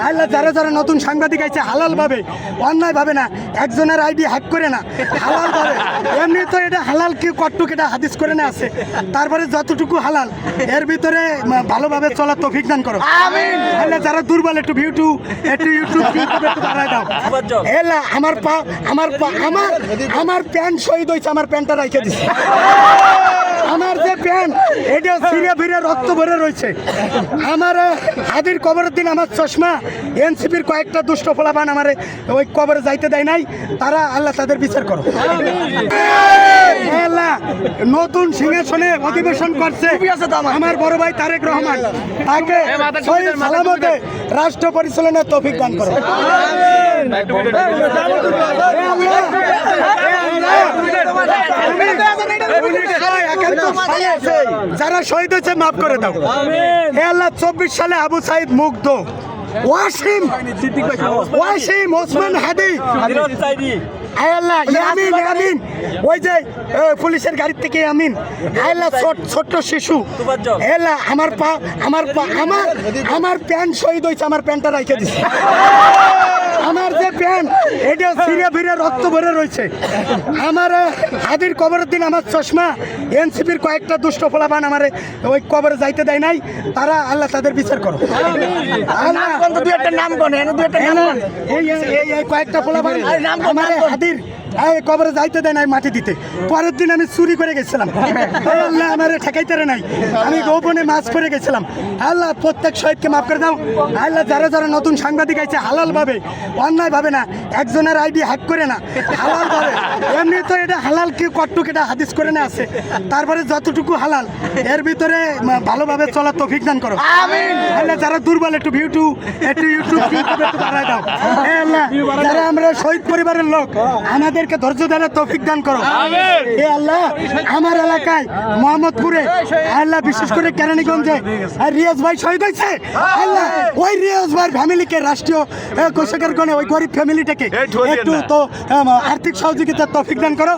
আল্লাহ যারা যারা নতুন সাংবাদিক আইছে হালাল ভাবে, অন্যায় ভাবে না, একজনের আইডি হ্যাক করে না, হালাল ভাবে। এমনি তো এটা হালাল কি কটটুক এটা হাদিস করে না আছে, তারপরে যতটুকু হালাল এর ভিতরে ভালোভাবে চলার তৌফিক দান করো। আমিন। আল্লাহ যারা দুর্বল একটু ইউটিউব একটু বাড়ায় দাও। এলা আমার প্যান্ট শহীদ হয়েছে, আমার প্যান্টটা রাইখে দিচ্ছে। আমার যে প্যান্ট এটা ছিঁড়ে ফিরে রক্ত ভরে রয়েছে। আমার হাদির কবরের দিন আমার চশমা এনসিপির কয়েকটা দুষ্ট ফলাবান আমার ওই কবরে যাইতে দেয় নাই, তারা আল্লাহ তাদের বিচার করো। আল্লাহ নতুন সিংহাসনে অধিবেশন করছে আমার বড় ভাই তারেক রহমান, তাকে সহি সালামতে রাষ্ট্র পরিচালনার তৌফিক দান করো। যারা শহীদ হয়েছে মাফ করে দাও হে আল্লাহ। 24 সালে আবু সাইদ মুগ্ধ, ওয়াসিম ওসমান হাদি, আল্লাহ ইয়ামিন ইয়ামিন ওই যে পুলিশের গাড়ি থেকে আমিন, আল্লাহ ছোট্ট শিশু, আল্লাহ আমার প্যান্ট শহীদ হয়েছে, আমার প্যান্টটা রাইখে দিচ্ছে। আমার যে প্যান্ট এটা ছিঁড়ে ফিরে রক্ত ভরে রয়েছে। আমার হাদির কবরের দিন আমার চশমা এনসিপির কয়েকটা দুষ্ট ফলাবান আমার ওই কবরে যাইতে দেয় নাই, তারা আল্লাহ তাদের বিচার করো। এই কয়েকটা ফলাবান আমার হাদির কবরে যাইতে দেয় নাই মাটি দিতে। পরের দিন আমি চুরি করে গেছিলাম, আল্লাহ আমার ঠেকাইতে নাই, আমি গোপনে মাছ করে গেছিলাম। আল্লাহ প্রত্যেক শহীদকে মাফ করে দাও। আল্লাহ যারা যারা নতুন সাংবাদিক আইছে হালাল ভাবে, অন্যায় ভাবে না, একজনের আইডি হ্যাক করে না, হালাল ভাবে। এমনি তো এটা হালাল কি কটটুক এটা হাদিস করে না আছে, তারপরে যতটুকু হালাল এর ভিতরে ভালোভাবে চলার তৌফিক দান করো। আমিন। আল্লাহ যারা দুর্বল একটু ইউটিউব একটু বাড়ায় দাও। আল্লাহ যারা আমরা শহীদ পরিবারের লোক, আমাদেরকে ধৈর্য ধরার তৌফিক দান করো। হে আল্লাহ আমার এলাকায় মোহাম্মদপুরে আল্লাহ বিশেষ করে কেরানীগঞ্জে রিয়াজ ভাই শহীদ হয়েছে, আল্লাহ ওই রিয়াজ ভাইয়ের ফ্যামিলিকে রাষ্ট্রীয় কোষাগার গণে ওই গরিব ফ্যামিলিটাকে একটু তো আর্থিক সহযোগিতার তৌফিক দান করো।